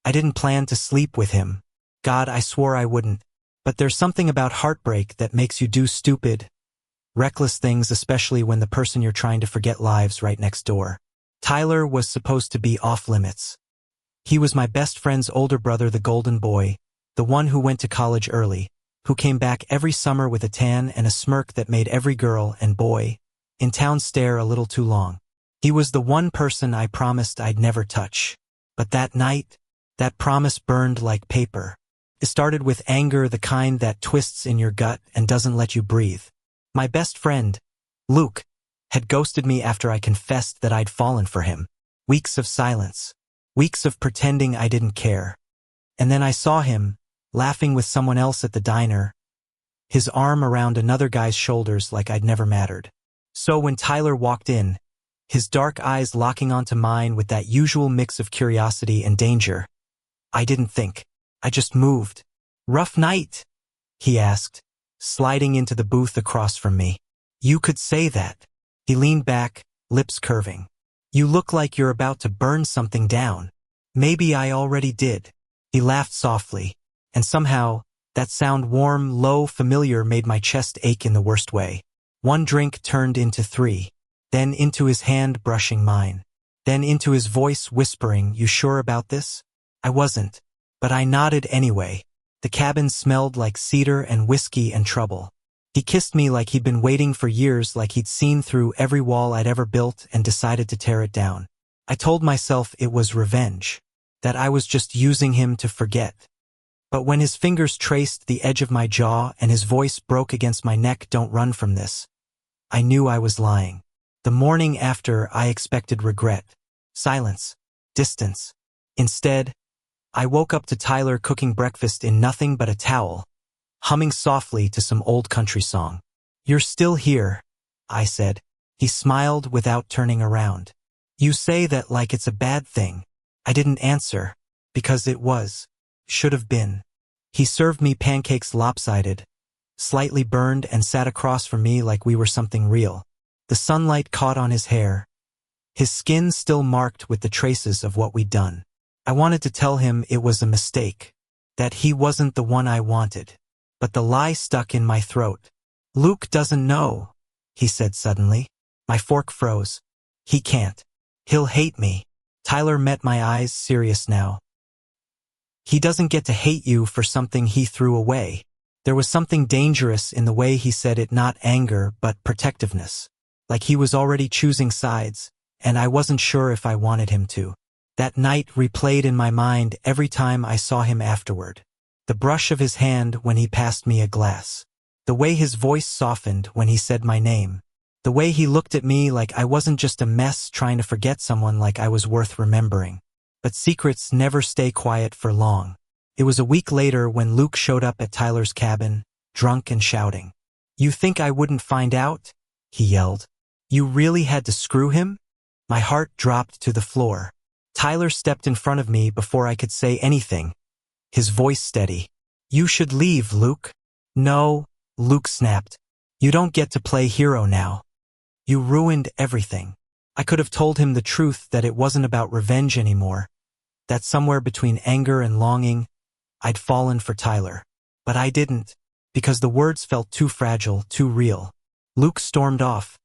I didn't plan to sleep with him. God, I swore I wouldn't. But there's something about heartbreak that makes you do stupid, reckless things, especially when the person you're trying to forget lives right next door. Tyler was supposed to be off limits. He was my best friend's older brother, the golden boy, the one who went to college early, who came back every summer with a tan and a smirk that made every girl and boy in town stare a little too long. He was the one person I promised I'd never touch. But that night, that promise burned like paper. It started with anger, the kind that twists in your gut and doesn't let you breathe. My best friend, Luke, had ghosted me after I confessed that I'd fallen for him. Weeks of silence. Weeks of pretending I didn't care. And then I saw him, laughing with someone else at the diner, his arm around another guy's shoulders like I'd never mattered. So when Tyler walked in, his dark eyes locking onto mine with that usual mix of curiosity and danger, I didn't think. I just moved. "Rough night?" he asked, sliding into the booth across from me. "You could say that." He leaned back, lips curving. "You look like you're about to burn something down." "Maybe I already did." He laughed softly, and somehow, that sound, warm, low, familiar, made my chest ache in the worst way. One drink turned into 3, then into his hand brushing mine, then into his voice whispering, "You sure about this?" I wasn't, but I nodded anyway. The cabin smelled like cedar and whiskey and trouble. He kissed me like he'd been waiting for years, like he'd seen through every wall I'd ever built and decided to tear it down. I told myself it was revenge, that I was just using him to forget. But when his fingers traced the edge of my jaw and his voice broke against my neck, "Don't run from this," I knew I was lying. The morning after, I expected regret, silence, distance. Instead, I woke up to Tyler cooking breakfast in nothing but a towel, humming softly to some old country song. "You're still here," I said. He smiled without turning around. "You say that like it's a bad thing." I didn't answer, because it was. Should have been. He served me pancakes lopsided, slightly burned, and sat across from me like we were something real. The sunlight caught on his hair, his skin still marked with the traces of what we'd done. I wanted to tell him it was a mistake, that he wasn't the one I wanted. But the lie stuck in my throat. "Luke doesn't know," he said suddenly. My fork froze. "He can't. He'll hate me." Tyler met my eyes, serious now. "He doesn't get to hate you for something he threw away." There was something dangerous in the way he said it, not anger, but protectiveness. Like he was already choosing sides, and I wasn't sure if I wanted him to. That night replayed in my mind every time I saw him afterward. The brush of his hand when he passed me a glass. The way his voice softened when he said my name. The way he looked at me like I wasn't just a mess trying to forget someone, like I was worth remembering. But secrets never stay quiet for long. It was a week later when Luke showed up at Tyler's cabin, drunk and shouting. "You think I wouldn't find out?" he yelled. "You really had to screw him?" My heart dropped to the floor. Tyler stepped in front of me before I could say anything, his voice steady. "You should leave, Luke." "No," Luke snapped. "You don't get to play hero now. You ruined everything." I could have told him the truth, that it wasn't about revenge anymore, that somewhere between anger and longing, I'd fallen for Tyler. But I didn't, because the words felt too fragile, too real. Luke stormed off,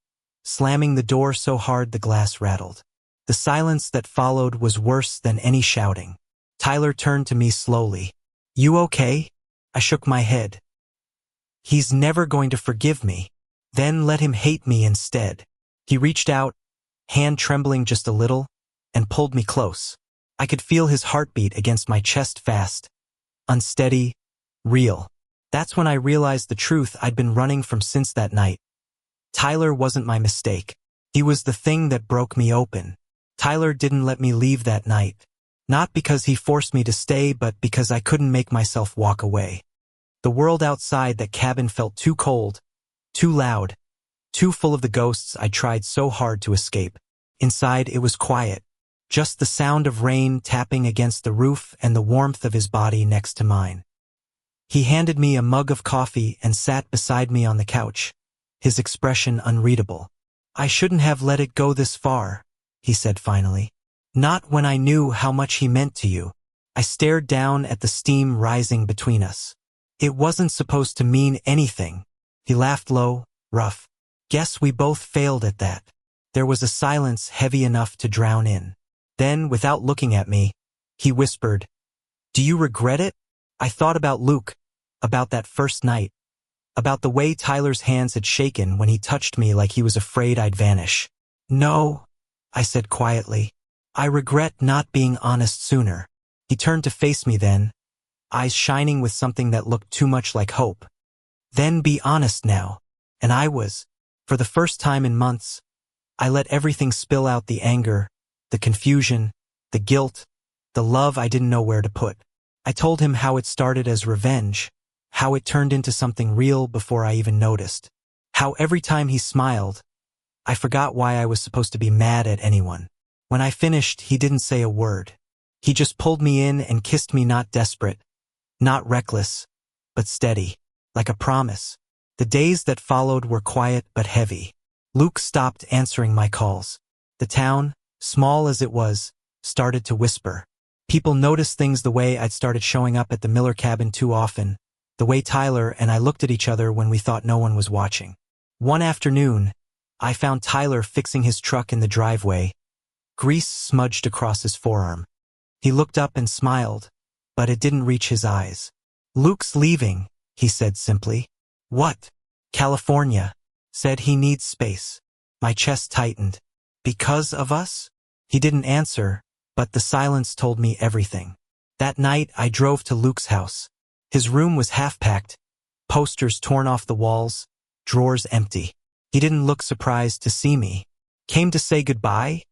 slamming the door so hard the glass rattled. The silence that followed was worse than any shouting. Tyler turned to me slowly. "You okay?" I shook my head. "He's never going to forgive me." "Then let him hate me instead." He reached out, hand trembling just a little, and pulled me close. I could feel his heartbeat against my chest, fast, unsteady, real. That's when I realized the truth I'd been running from since that night. Tyler wasn't my mistake. He was the thing that broke me open. Tyler didn't let me leave that night. Not because he forced me to stay, but because I couldn't make myself walk away. The world outside that cabin felt too cold, too loud, too full of the ghosts I tried so hard to escape. Inside it was quiet, just the sound of rain tapping against the roof and the warmth of his body next to mine. He handed me a mug of coffee and sat beside me on the couch, his expression unreadable. "I shouldn't have let it go this far," he said finally. "Not when I knew how much he meant to you." I stared down at the steam rising between us. It wasn't supposed to mean anything. He laughed low, rough. Guess we both failed at that. There was a silence heavy enough to drown in. Then, without looking at me, he whispered, "Do you regret it?" I thought about Luke, about that first night, about the way Tyler's hands had shaken when he touched me like he was afraid I'd vanish. "No," I said quietly. "I regret not being honest sooner." He turned to face me then, eyes shining with something that looked too much like hope. "Then be honest now." And I was. For the first time in months, I let everything spill out, the anger, the confusion, the guilt, the love I didn't know where to put. I told him how it started as revenge, how it turned into something real before I even noticed, how every time he smiled, I forgot why I was supposed to be mad at anyone. When I finished, he didn't say a word. He just pulled me in and kissed me, not desperate, not reckless, but steady, like a promise. The days that followed were quiet but heavy. Luke stopped answering my calls. The town, small as it was, started to whisper. People noticed things, the way I'd started showing up at the Miller cabin too often, the way Tyler and I looked at each other when we thought no one was watching. One afternoon, I found Tyler fixing his truck in the driveway, grease smudged across his forearm. He looked up and smiled, but it didn't reach his eyes. "Luke's leaving," he said simply. "What?" "California. Said he needs space." My chest tightened. "Because of us?" He didn't answer, but the silence told me everything. That night, I drove to Luke's house. His room was half-packed, posters torn off the walls, drawers empty. He didn't look surprised to see me. "Came to say goodbye?"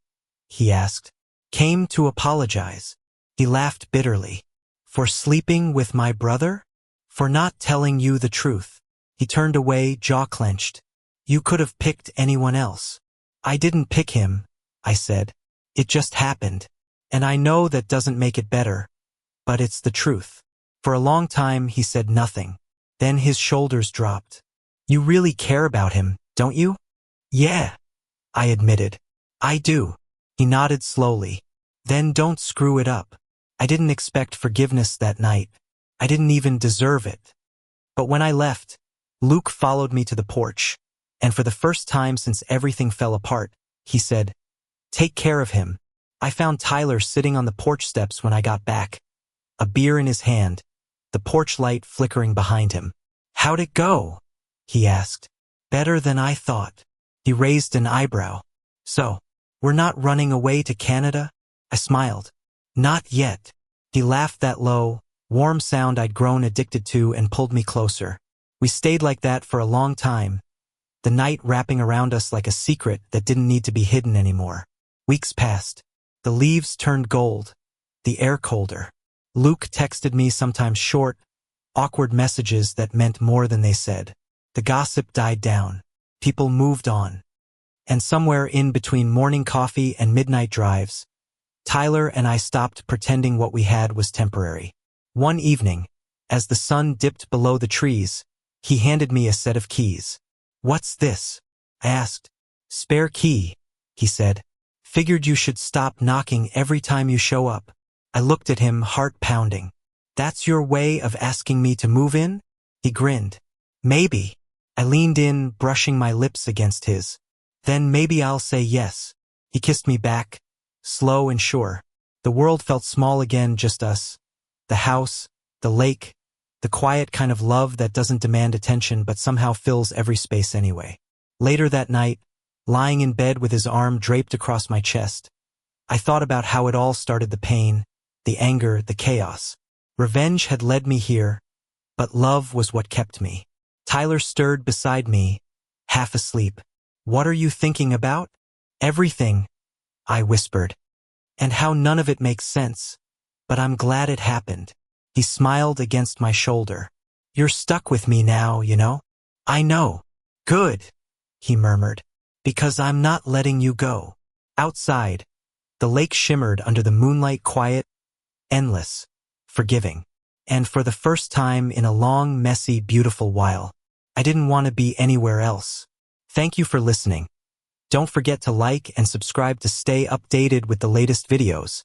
he asked. "Came to apologize." He laughed bitterly. "For sleeping with my brother? For not telling you the truth?" He turned away, jaw clenched. "You could have picked anyone else." "I didn't pick him," I said. "It just happened. And I know that doesn't make it better, but it's the truth." For a long time, he said nothing. Then his shoulders dropped. "You really care about him, don't you?" "Yeah," I admitted. "I do." He nodded slowly. "Then don't screw it up." I didn't expect forgiveness that night. I didn't even deserve it. But when I left, Luke followed me to the porch, and for the first time since everything fell apart, he said, "Take care of him." I found Tyler sitting on the porch steps when I got back, a beer in his hand, the porch light flickering behind him. "How'd it go?" he asked. "Better than I thought." He raised an eyebrow. "So, we're not running away to Canada?" I smiled. "Not yet." He laughed, that low, warm sound I'd grown addicted to, and pulled me closer. We stayed like that for a long time, the night wrapping around us like a secret that didn't need to be hidden anymore. Weeks passed. The leaves turned gold, the air colder. Luke texted me, sometimes short, awkward messages that meant more than they said. The gossip died down. People moved on. And somewhere in between morning coffee and midnight drives, Tyler and I stopped pretending what we had was temporary. One evening, as the sun dipped below the trees, he handed me a set of keys. "What's this?" I asked. "Spare key," he said. "Figured you should stop knocking every time you show up." I looked at him, heart pounding. "That's your way of asking me to move in?" He grinned. "Maybe." I leaned in, brushing my lips against his. "Then maybe I'll say yes." He kissed me back, slow and sure. The world felt small again, just us. The house, the lake, the quiet kind of love that doesn't demand attention but somehow fills every space anyway. Later that night, lying in bed with his arm draped across my chest, I thought about how it all started, the pain, the anger, the chaos. Revenge had led me here, but love was what kept me. Tyler stirred beside me, half asleep. "What are you thinking about?" "Everything," I whispered. "And how none of it makes sense. But I'm glad it happened." He smiled against my shoulder. "You're stuck with me now, you know." "I know." "Good," he murmured. "Because I'm not letting you go." Outside, the lake shimmered under the moonlight, quiet, endless, forgiving. And for the first time in a long, messy, beautiful while, I didn't want to be anywhere else. Thank you for listening. Don't forget to like and subscribe to stay updated with the latest videos.